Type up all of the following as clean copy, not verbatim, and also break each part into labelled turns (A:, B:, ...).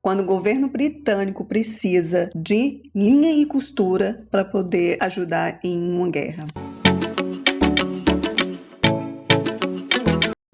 A: quando o governo britânico precisa de linha e costura para poder ajudar em uma guerra.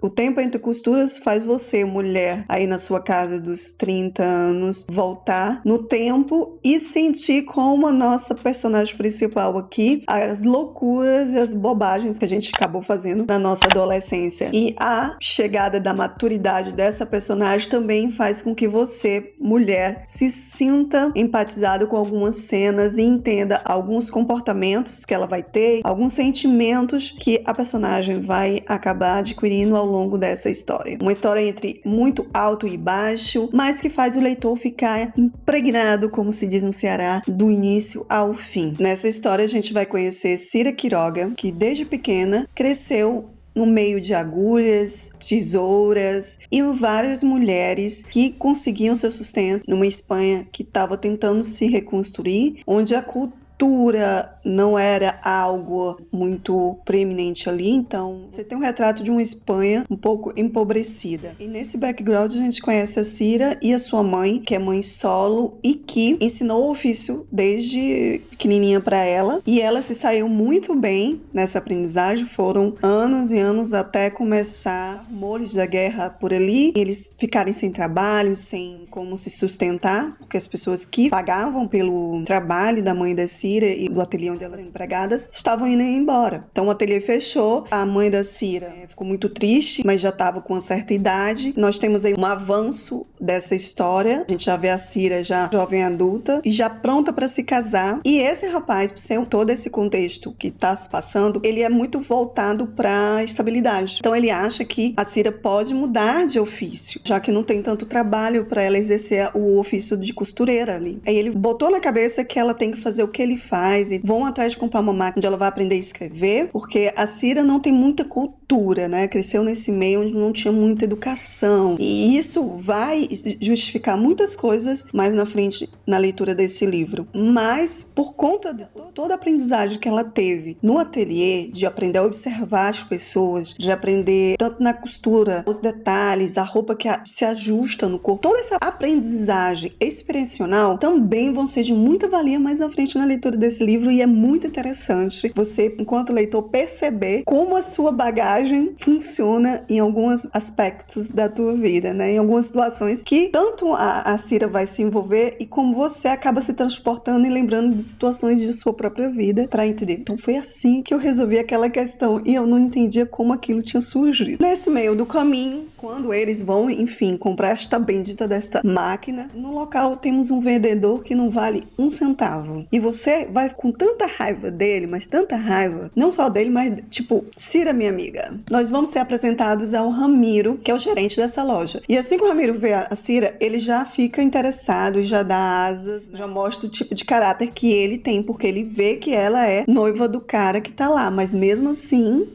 A: O tempo entre costuras faz você, mulher, aí na sua casa dos 30 anos, voltar no tempo e sentir como a nossa personagem principal aqui, as loucuras e as bobagens que a gente acabou fazendo na nossa adolescência. E a chegada da maturidade dessa personagem também faz com que você, mulher, se sinta empatizado com algumas cenas e entenda alguns comportamentos que ela vai ter, alguns sentimentos que a personagem vai acabar adquirindo ao longo dessa história. Uma história entre muito alto e baixo, mas que faz o leitor ficar impregnado, como se diz no Ceará, do início ao fim. Nessa história a gente vai conhecer Cira Quiroga, que desde pequena cresceu no meio de agulhas, tesouras e várias mulheres que conseguiam seu sustento numa Espanha que estava tentando se reconstruir, onde a cultura não era algo muito preeminente ali, então você tem um retrato de uma Espanha um pouco empobrecida. E nesse background a gente conhece a Cira e a sua mãe, que é mãe solo e que ensinou o ofício desde pequenininha para ela, e ela se saiu muito bem nessa aprendizagem. Foram anos e anos até começar rumores da guerra por ali, eles ficarem sem trabalho, sem como se sustentar, porque as pessoas que pagavam pelo trabalho da mãe da Cira e do ateliê onde elas eram empregadas estavam indo embora. Então o ateliê fechou, a mãe da Cira ficou muito triste, mas já estava com uma certa idade. Nós temos aí um avanço dessa história, a gente já vê a Cira já jovem adulta e já pronta para se casar, e esse rapaz, por ser todo esse contexto que está se passando, ele é muito voltado para estabilidade. Então ele acha que a Cira pode mudar de ofício, já que não tem tanto trabalho para ela exercer o ofício de costureira ali. Aí ele botou na cabeça que ela tem que fazer o que ele faz e vão atrás de comprar uma máquina onde ela vai aprender a escrever, porque a Cira não tem muita cultura, né? Cresceu nesse meio onde não tinha muita educação, e isso vai justificar muitas coisas mais na frente na leitura desse livro. Mas por conta de toda a aprendizagem que ela teve no ateliê, de aprender a observar as pessoas, de aprender tanto na costura, os detalhes, a roupa que se ajusta no corpo, toda essa aprendizagem experiencial também vão ser de muita valia mais na frente na leitura desse livro, e é muito interessante você, enquanto leitor, perceber como a sua bagagem funciona em alguns aspectos da tua vida, né? Em algumas situações que tanto a Cira vai se envolver e como você acaba se transportando e lembrando de situações de sua própria vida para entender. Então foi assim que eu resolvi aquela questão e eu não entendia como aquilo tinha surgido. Nesse meio do caminho, quando eles vão, enfim, comprar esta bendita desta máquina, no local temos um vendedor que não vale um centavo. E você vai com tanta raiva dele, mas tanta raiva, não só dele, mas tipo, Cira, minha amiga, nós vamos ser apresentados ao Ramiro, que é o gerente dessa loja. E assim que o Ramiro vê a Cira, ele já fica interessado, já dá asas, já mostra o tipo de caráter que ele tem, porque ele vê que ela é noiva do cara que tá lá. Mas mesmo assim,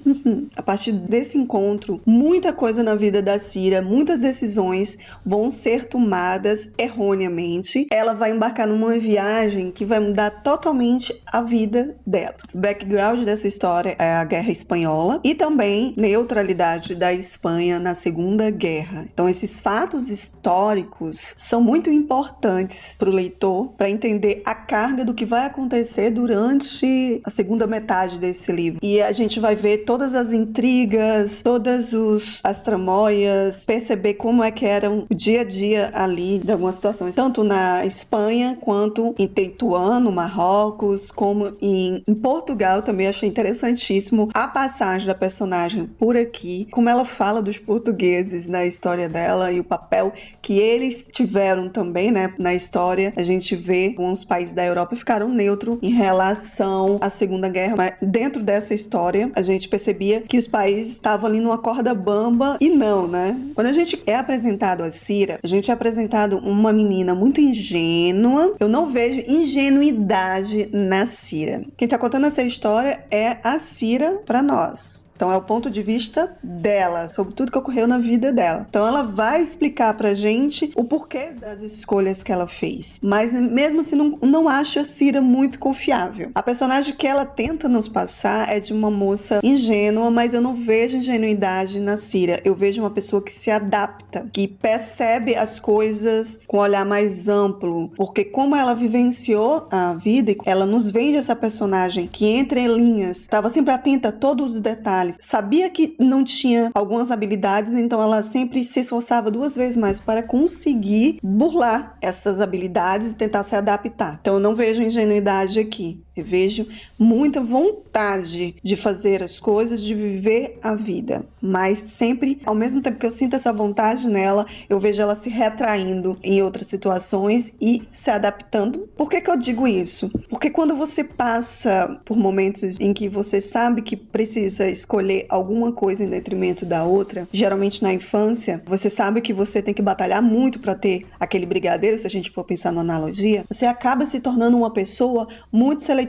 A: a partir desse encontro, muita coisa na vida da Cira, muitas decisões vão ser tomadas erroneamente. Ela vai embarcar numa viagem que vai mudar totalmente a vida dela. O background dessa história é a Guerra Espanhola e também neutralidade da Espanha na Segunda Guerra. Então esses fatos históricos são muito importantes para o leitor, para entender a carga do que vai acontecer durante a segunda metade desse livro. E a gente vai ver todas as intrigas, todas as tramóias, perceber como é que era o dia a dia ali de algumas situações, tanto na Espanha quanto em Tetuán, no Marrocos, como em Portugal. Também achei interessantíssimo a passagem da personagem por aqui, como ela fala dos portugueses na história dela e o papel que eles tiveram também, né, na história. A gente vê alguns países da Europa ficaram neutros em relação à Segunda Guerra, mas dentro dessa história a gente percebia que os países estavam ali numa corda bamba e não, né? Quando a gente é apresentado a Cira, a gente é apresentado uma menina muito ingênua. Eu não vejo ingenuidade na Cira. Quem tá contando essa história é a Cira para nós. Então é o ponto de vista dela, sobre tudo que ocorreu na vida dela. Então ela vai explicar pra gente o porquê das escolhas que ela fez. Mas mesmo assim, não acho a Cira muito confiável. A personagem que ela tenta nos passar é de uma moça ingênua, mas eu não vejo ingenuidade na Cira. Eu vejo uma pessoa que se adapta, que percebe as coisas com um olhar mais amplo, porque como ela vivenciou a vida, ela nos vende essa personagem que entre linhas, estava sempre atenta a todos os detalhes, sabia que não tinha algumas habilidades, então ela sempre se esforçava 2 vezes mais para conseguir burlar essas habilidades e tentar se adaptar. Então eu não vejo ingenuidade aqui. Eu vejo muita vontade de fazer as coisas, de viver a vida. Mas sempre, ao mesmo tempo que eu sinto essa vontade nela, eu vejo ela se retraindo em outras situações e se adaptando. Por que eu digo isso? Porque quando você passa por momentos em que você sabe que precisa escolher alguma coisa em detrimento da outra, geralmente na infância, você sabe que você tem que batalhar muito para ter aquele brigadeiro, se a gente for pensar numa analogia, você acaba se tornando uma pessoa muito seletiva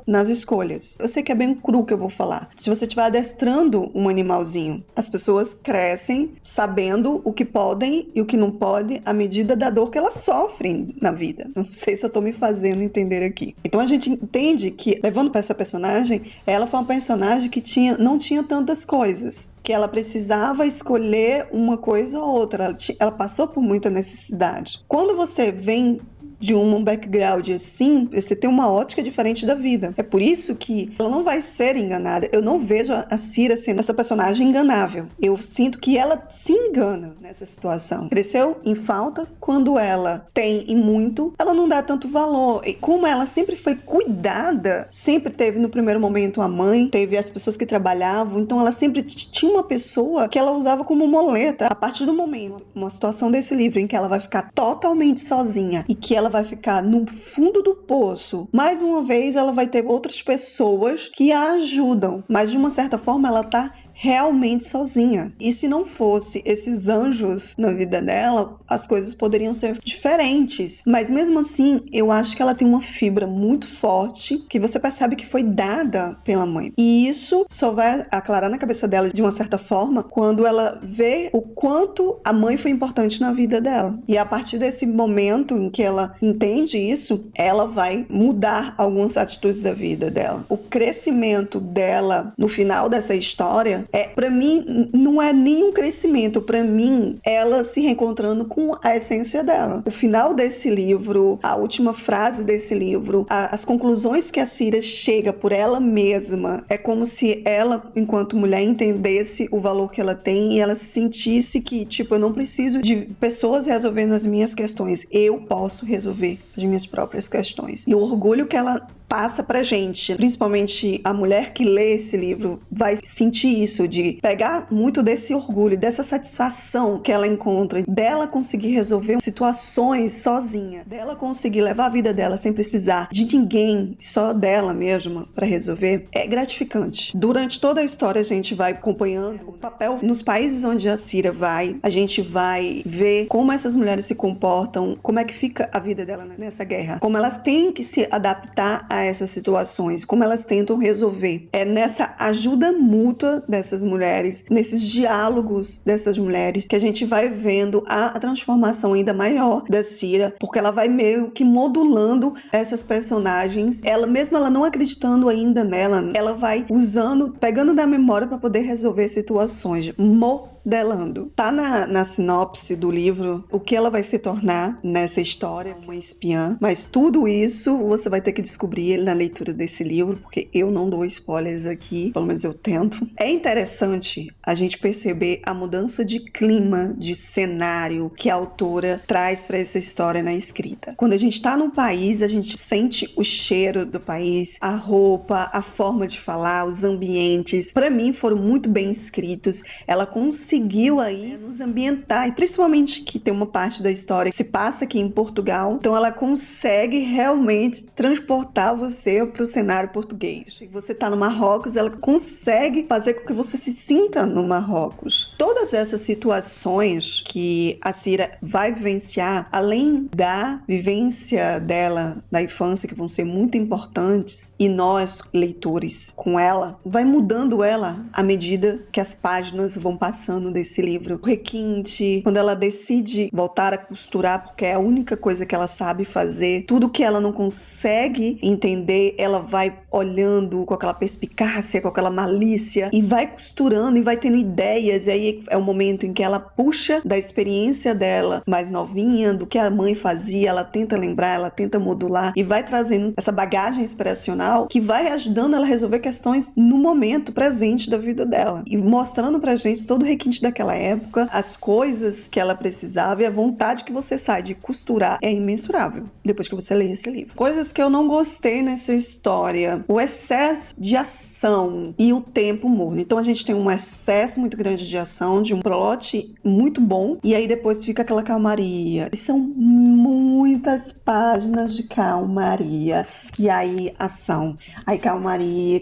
A: nas escolhas. Eu sei que é bem cru o que eu vou falar. Se você estiver adestrando um animalzinho, as pessoas crescem sabendo o que podem e o que não podem à medida da dor que elas sofrem na vida. Não sei se eu tô me fazendo entender aqui. Então a gente entende que, levando para essa personagem, ela foi uma personagem que não tinha tantas coisas, que ela precisava escolher uma coisa ou outra. Ela passou por muita necessidade. Quando você vem de um background assim, você tem uma ótica diferente da vida. É por isso que ela não vai ser enganada. Eu não vejo a Cira sendo essa personagem enganável. Eu sinto que ela se engana nessa situação. Cresceu em falta, quando ela tem e muito, ela não dá tanto valor. E como ela sempre foi cuidada, sempre teve no primeiro momento a mãe, teve as pessoas que trabalhavam, então ela sempre tinha uma pessoa que ela usava como muleta. A partir do momento, uma situação desse livro em que ela vai ficar totalmente sozinha e que ela vai ficar no fundo do poço, mais uma vez ela vai ter outras pessoas que a ajudam, mas de uma certa forma ela tá realmente sozinha. E se não fosse esses anjos na vida dela, as coisas poderiam ser diferentes. Mas mesmo assim, eu acho que ela tem uma fibra muito forte que você percebe que foi dada pela mãe. E isso só vai aclarar na cabeça dela de uma certa forma quando ela vê o quanto a mãe foi importante na vida dela. E a partir desse momento em que ela entende isso, ela vai mudar algumas atitudes da vida dela. O crescimento dela no final dessa história para mim, não é nenhum crescimento. Para mim, ela se reencontrando com a essência dela. O final desse livro, a última frase desse livro, as conclusões que a Cira chega por ela mesma, é como se ela, enquanto mulher, entendesse o valor que ela tem e ela se sentisse que, tipo, eu não preciso de pessoas resolvendo as minhas questões. Eu posso resolver as minhas próprias questões. E o orgulho que ela passa pra gente, principalmente a mulher que lê esse livro, vai sentir isso, de pegar muito desse orgulho, dessa satisfação que ela encontra, dela conseguir resolver situações sozinha, dela conseguir levar a vida dela sem precisar de ninguém, só dela mesma pra resolver, é gratificante. Durante toda a história a gente vai acompanhando o papel nos países onde a Cira vai, a gente vai ver como essas mulheres se comportam, como é que fica a vida dela nessa guerra, como elas têm que se adaptar a essas situações, como elas tentam resolver. É nessa ajuda mútua dessas mulheres, nesses diálogos dessas mulheres, que a gente vai vendo a transformação ainda maior da Cira, porque ela vai meio que modulando essas personagens, ela mesma ela não acreditando ainda nela, ela vai usando, pegando da memória para poder resolver situações, modelando. Tá na sinopse do livro o que ela vai se tornar nessa história, uma espiã, mas tudo isso você vai ter que descobrir na leitura desse livro, porque eu não dou spoilers aqui, pelo menos eu tento. É interessante a gente perceber a mudança de clima, de cenário que a autora traz para essa história na escrita. Quando a gente tá num país, a gente sente o cheiro do país, a roupa, a forma de falar, os ambientes. Para mim foram muito bem escritos. Ela consegue conseguiu aí nos ambientar, e principalmente que tem uma parte da história que se passa aqui em Portugal, então ela consegue realmente transportar você para o cenário português. Se você tá no Marrocos, ela consegue fazer com que você se sinta no Marrocos. Todas essas situações que a Cira vai vivenciar, além da vivência dela da infância, que vão ser muito importantes, e nós, leitores, com ela, vai mudando ela à medida que as páginas vão passando desse livro. O requinte, quando ela decide voltar a costurar, porque é a única coisa que ela sabe fazer, tudo que ela não consegue entender, ela vai olhando com aquela perspicácia, com aquela malícia, e vai costurando e vai tendo ideias, e aí é o momento em que ela puxa da experiência dela mais novinha, do que a mãe fazia, ela tenta lembrar, ela tenta modular, e vai trazendo essa bagagem inspiracional que vai ajudando ela a resolver questões no momento presente da vida dela, e mostrando pra gente todo o requinte daquela época, as coisas que ela precisava, e a vontade que você sai de costurar é imensurável depois que você lê esse livro. Coisas que eu não gostei nessa história: o excesso de ação e o tempo morno. Então a gente tem um excesso muito grande de ação, de um plot muito bom, e aí depois fica aquela calmaria. E são muitas páginas de calmaria. E aí ação. Aí calmaria,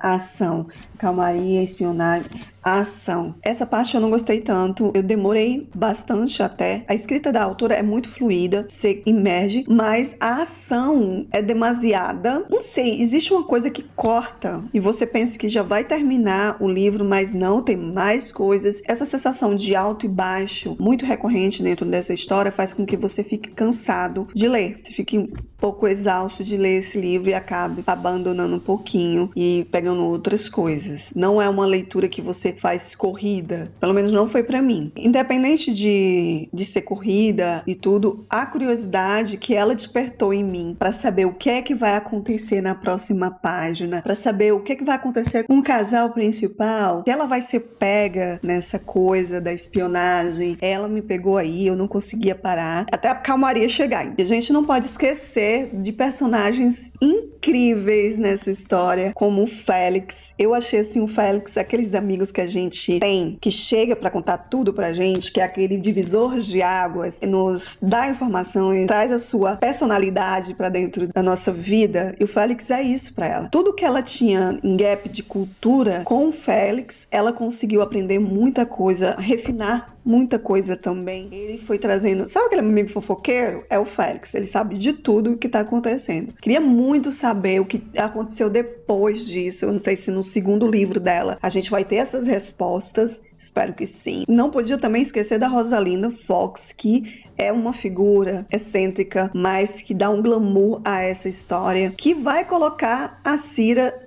A: ação. Calmaria, espionagem, ação. Essa parte eu não gostei tanto, eu demorei bastante até. A escrita da autora é muito fluida, você imerge, mas a ação é demasiada. Não sei, existe uma coisa que corta e você pensa que já vai terminar o livro, mas não, tem mais coisas. Essa sensação de alto e baixo, muito recorrente dentro dessa história, faz com que você fique cansado de ler. Você fique um pouco exausto de ler esse livro e acabe abandonando um pouquinho e pegando outras coisas. Não é uma leitura que você faz corrida, pelo menos não foi pra mim. Independente de ser corrida e tudo, a curiosidade que ela despertou em mim pra saber o que é que vai acontecer na próxima página, pra saber o que é que vai acontecer com o casal principal, se ela vai ser pega nessa coisa da espionagem, ela me pegou aí, eu não conseguia parar, até a calmaria chegar. E a gente não pode esquecer de personagens incríveis nessa história, como o Félix. Eu achei assim o Félix, aqueles amigos que a gente tem, que chega pra contar tudo pra gente, que é aquele divisor de águas, nos dá informação e traz a sua personalidade pra dentro da nossa vida. E o Félix é isso pra ela. Tudo que ela tinha em gap de cultura, com o Félix, ela conseguiu aprender muita coisa, refinar muita coisa também. Ele foi trazendo... Sabe aquele amigo fofoqueiro? É o Félix. Ele sabe de tudo o que tá acontecendo. Queria muito saber o que aconteceu depois disso. Eu não sei se no segundo livro dela a gente vai ter essas respostas. Espero que sim. Não podia também esquecer da Rosalind Fox, que é uma figura excêntrica, mas que dá um glamour a essa história, que vai colocar a Cira...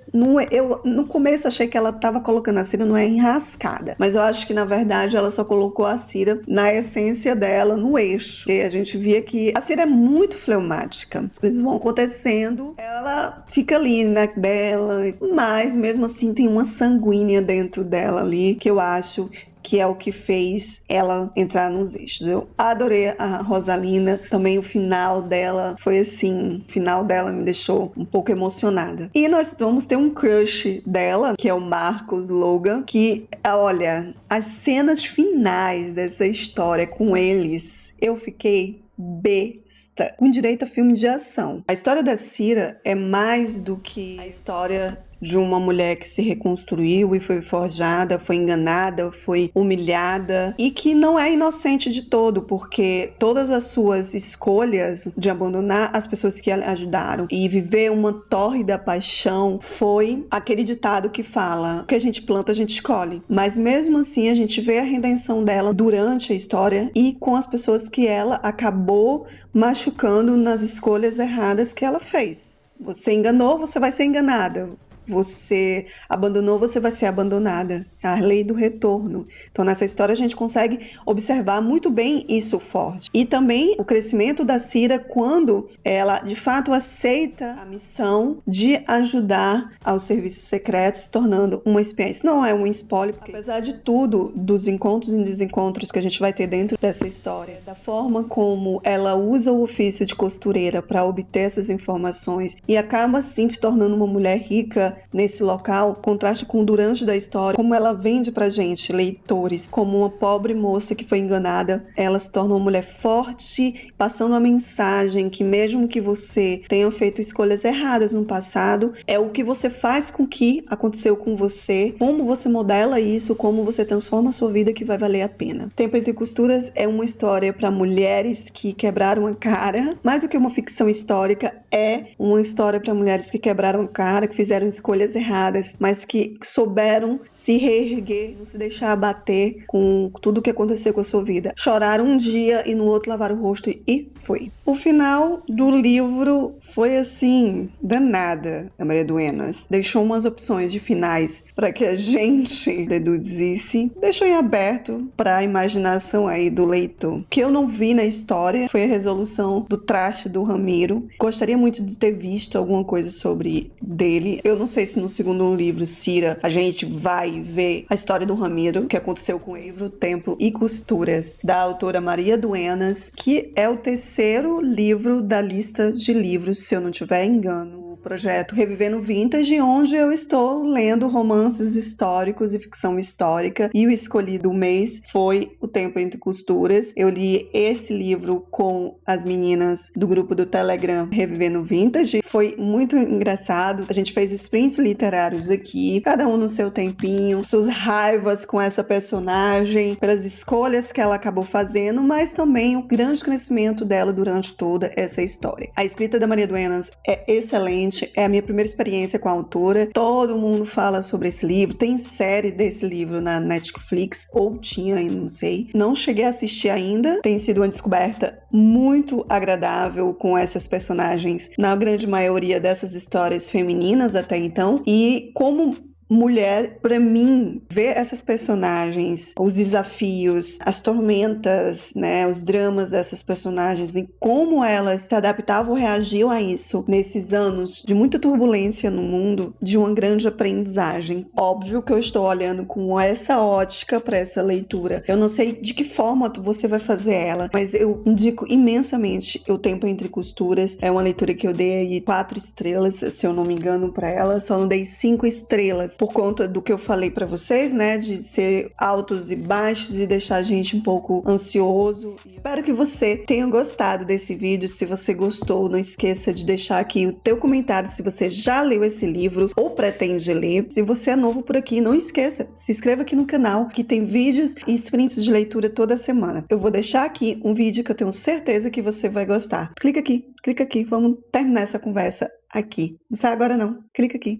A: Eu no começo achei que ela estava colocando a Cira numa enrascada, mas eu acho que na verdade ela só colocou a Cira na essência dela, no eixo. E a gente via que a Cira é muito fleumática, as coisas vão acontecendo, ela fica ali na dela, mas mesmo assim tem uma sanguínea dentro dela ali, que eu acho que é o que fez ela entrar nos eixos. Eu adorei a Rosalina, também o final dela foi assim, o final dela me deixou um pouco emocionada. E nós vamos ter um crush dela, que é o Marcos Logan, que, olha, as cenas finais dessa história com eles, eu fiquei besta, com direito a filme de ação. A história da Cira é mais do que a história de uma mulher que se reconstruiu e foi forjada, foi enganada, foi humilhada e que não é inocente de todo, porque todas as suas escolhas de abandonar as pessoas que a ajudaram e viver uma tórrida paixão foi aquele ditado que fala: o que a gente planta, a gente colhe. Mas mesmo assim a gente vê a redenção dela durante a história e com as pessoas que ela acabou machucando nas escolhas erradas que ela fez. Você enganou, você vai ser enganada. Você abandonou, você vai ser abandonada. É a lei do retorno. Então, nessa história, a gente consegue observar muito bem isso forte. E também o crescimento da Cira quando ela, de fato, aceita a missão de ajudar aos serviços secretos, se tornando uma espiã. Isso não é um spoiler, porque apesar de tudo, dos encontros e desencontros que a gente vai ter dentro dessa história, da forma como ela usa o ofício de costureira para obter essas informações e acaba, assim, se tornando uma mulher rica, nesse local contrasta com o durante da história, como ela vende pra gente, leitores, como uma pobre moça que foi enganada, ela se torna uma mulher forte, passando a mensagem que mesmo que você tenha feito escolhas erradas no passado, é o que você faz com que aconteceu com você, como você modela isso, como você transforma a sua vida que vai valer a pena. Tempo Entre Costuras é uma história para mulheres que quebraram a cara, mais do que uma ficção histórica, é uma história para mulheres que quebraram a cara, que fizeram escolhas erradas, mas que souberam se reerguer, não se deixar abater com tudo o que aconteceu com a sua vida. Choraram um dia e no outro lavaram o rosto e foi. O final do livro foi assim, danada, a Maria Duenas. Deixou umas opções de finais para que a gente deduzisse, deixou em aberto para a imaginação aí do leitor. O que eu não vi na história foi a resolução do traste do Ramiro. Gostaria muito de ter visto alguma coisa sobre dele. Eu não sei se no segundo livro, Cira, a gente vai ver a história do Ramiro, que aconteceu com Eivro, Tempo e Costuras, da autora Maria Duenas, que é o terceiro livro da lista de livros, se eu não tiver engano. Projeto Revivendo Vintage, onde eu estou lendo romances históricos e ficção histórica, e o escolhido do mês foi O Tempo Entre Costuras. Eu li esse livro com as meninas do grupo do Telegram Revivendo Vintage, foi muito engraçado, a gente fez sprints literários aqui, cada um no seu tempinho, suas raivas com essa personagem, pelas escolhas que ela acabou fazendo, mas também o grande crescimento dela durante toda essa história. A escrita da Maria Duenas é excelente, é a minha primeira experiência com a autora, todo mundo fala sobre esse livro, tem série desse livro na Netflix, ou tinha, não sei, não cheguei a assistir ainda, tem sido uma descoberta muito agradável com essas personagens, na grande maioria dessas histórias femininas até então, e como mulher, pra mim, ver essas personagens, os desafios, as tormentas, né, os dramas dessas personagens e como elas se adaptavam ou reagiam a isso nesses anos de muita turbulência no mundo, de uma grande aprendizagem. Óbvio que eu estou olhando com essa ótica para essa leitura. Eu não sei de que forma você vai fazer ela, mas eu indico imensamente O Tempo Entre Costuras. É uma leitura que eu dei aí 4 estrelas, se eu não me engano, para ela. Só não dei 5 estrelas por conta do que eu falei pra vocês, né, de ser altos e baixos e deixar a gente um pouco ansioso. Espero que você tenha gostado desse vídeo. Se você gostou, não esqueça de deixar aqui o teu comentário se você já leu esse livro ou pretende ler. Se você é novo por aqui, não esqueça, se inscreva aqui no canal, que tem vídeos e sprints de leitura toda semana. Eu vou deixar aqui um vídeo que eu tenho certeza que você vai gostar. Clica aqui, vamos terminar essa conversa aqui. Não sai agora não, clica aqui.